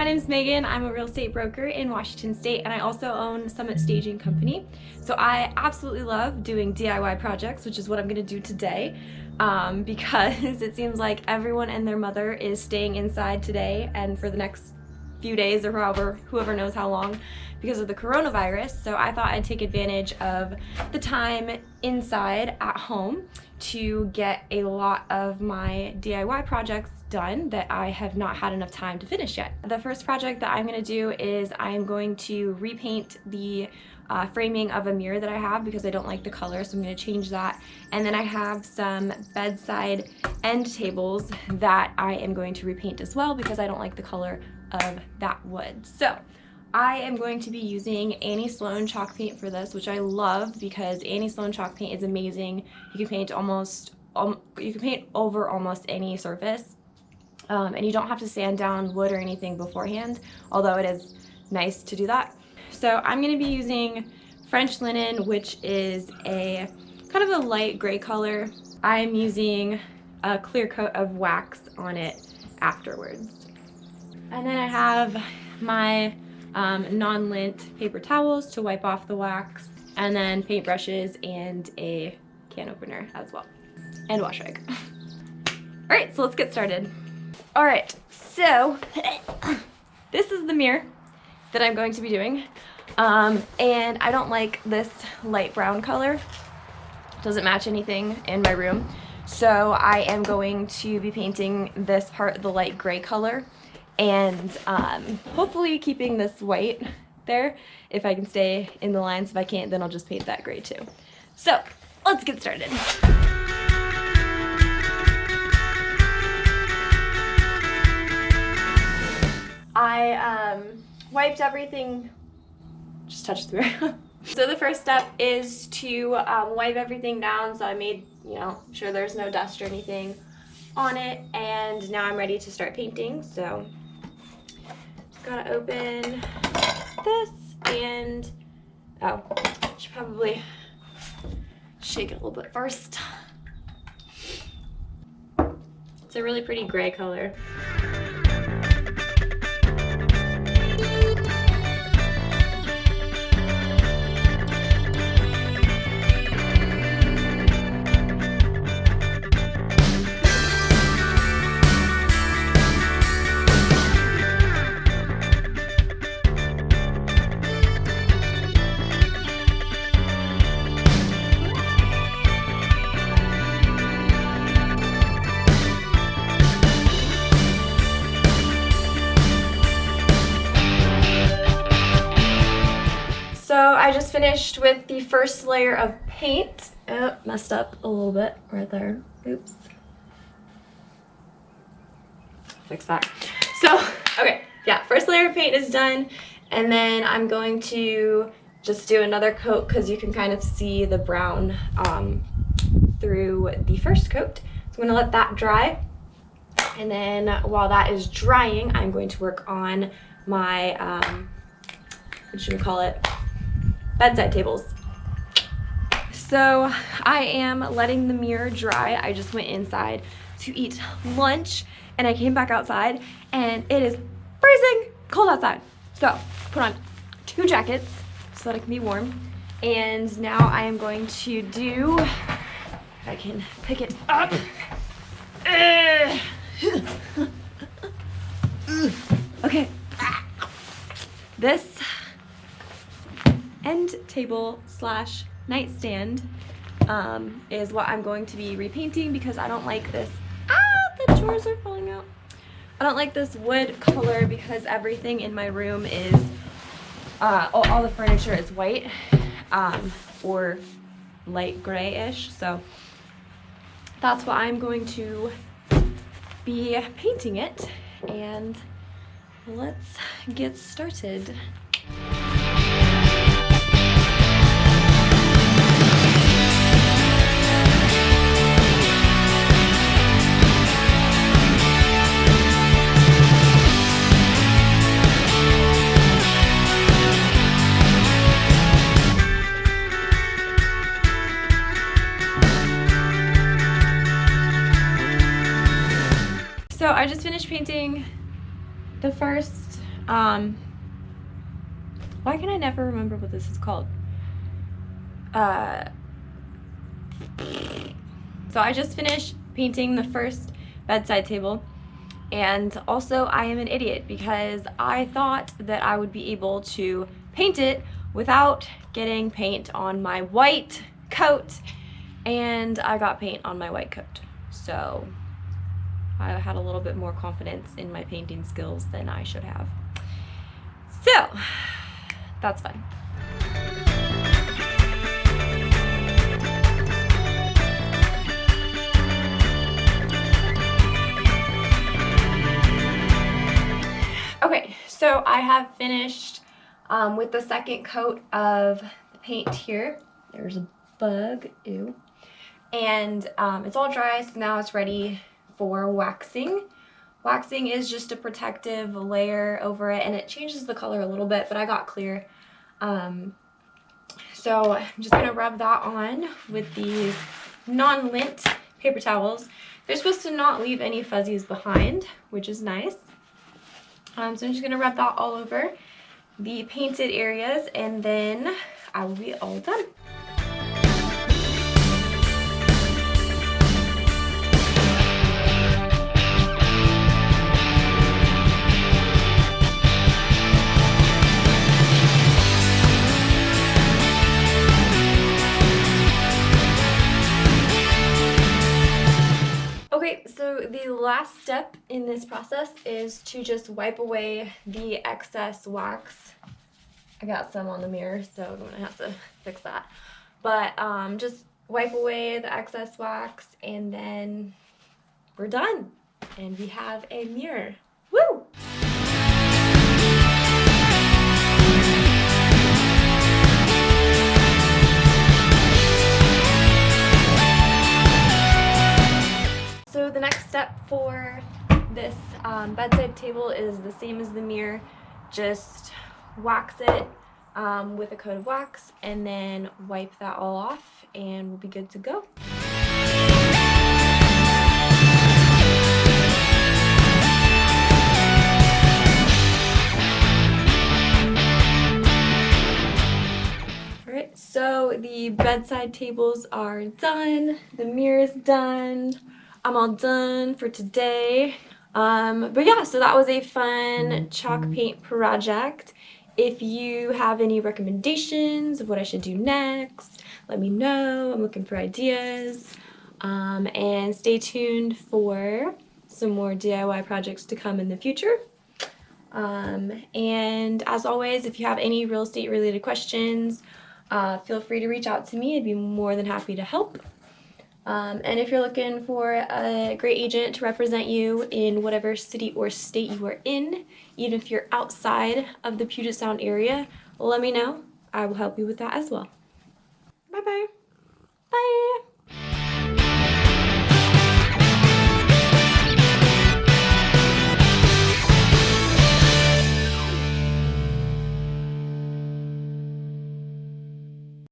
name's Megan. I'm a real estate broker in Washington State, and I also own Summit Staging Company. So I absolutely love doing DIY projects, which is what I'm gonna do today, because it seems like everyone and their mother is staying inside today and for the next few days or whoever knows how long, because of the coronavirus. So I thought I'd take advantage of the time inside at home to get a lot of my DIY projects done that I have not had enough time to finish yet. The first project that I'm going to do is I'm going to repaint the framing of a mirror that I have because I don't like the color, so I'm going to change that. And then I have some bedside end tables that I am going to repaint as well because I don't like the color of that wood. So I am going to be using Annie Sloan Chalk Paint for this, which I love because Annie Sloan Chalk Paint is amazing. You can paint over almost any surface, and you don't have to sand down wood or anything beforehand, although it is nice to do that. So I'm going to be using French linen, which is a kind of a light gray color. I'm using a clear coat of wax on it afterwards. And then I have my non-lint paper towels to wipe off the wax, and then paint brushes and a can opener as well, and wash rag. All right, so let's get started. All right, so this is the mirror that I'm going to be doing, and I don't like this light brown color. It doesn't match anything in my room, so I am going to be painting this part the light gray color, and hopefully keeping this white there if I can stay in the lines. If I can't, then I'll just paint that gray too. So let's get started. I wiped everything, just touched the mirror. So the first step is to wipe everything down. So I made, sure there's no dust or anything on it, and now I'm ready to start painting. So just gotta open this, and should probably shake it a little bit first. It's a really pretty gray color. So I just finished with the first layer of paint. Oh, messed up a little bit right there. Oops. Fix that. So, okay, yeah, first layer of paint is done. And then I'm going to just do another coat because you can kind of see the brown through the first coat. So I'm gonna let that dry. And then while that is drying, I'm going to work on my, what should we call it? Bedside tables. So I am letting the mirror dry. I just went inside to eat lunch and I came back outside and it is freezing cold outside. So put on 2 jackets so that I can be warm. And now I am going to do, if I can pick it up. Okay. This end table / nightstand is what I'm going to be repainting because I don't like this. The drawers are falling out. I don't like this wood color because everything in my room is, all the furniture is white or light grayish. So that's why I'm going to be painting it, and let's get started. So I just finished painting the first Why can I never remember what this is called? So I just finished painting the first bedside table, and also I am an idiot because I thought that I would be able to paint it without getting paint on my white coat, and I got paint on my white coat. So I had a little bit more confidence in my painting skills than I should have. So that's fun. Okay, so I have finished with the second coat of the paint here. There's a bug, ew. And it's all dry, so now it's ready for waxing. Waxing is just a protective layer over it, and it changes the color a little bit, but I got clear. So I'm just gonna rub that on with these non-lint paper towels. They're supposed to not leave any fuzzies behind, which is nice. So I'm just gonna rub that all over the painted areas, and then I will be all done. Okay, so the last step in this process is to just wipe away the excess wax. I got some on the mirror, so I'm gonna have to fix that. But just wipe away the excess wax, and then we're done. And we have a mirror. Woo! So the next step for this bedside table is the same as the mirror. Just wax it with a coat of wax, and then wipe that all off, and we'll be good to go. Alright, so the bedside tables are done, the mirror's done. I'm all done for today. But yeah, so that was a fun chalk paint project. If you have any recommendations of what I should do next, let me know. I'm looking for ideas. And stay tuned for some more DIY projects to come in the future. And as always, if you have any real estate related questions, feel free to reach out to me. I'd be more than happy to help. And if you're looking for a great agent to represent you in whatever city or state you are in, even if you're outside of the Puget Sound area, let me know. I will help you with that as well. Bye-bye. Bye.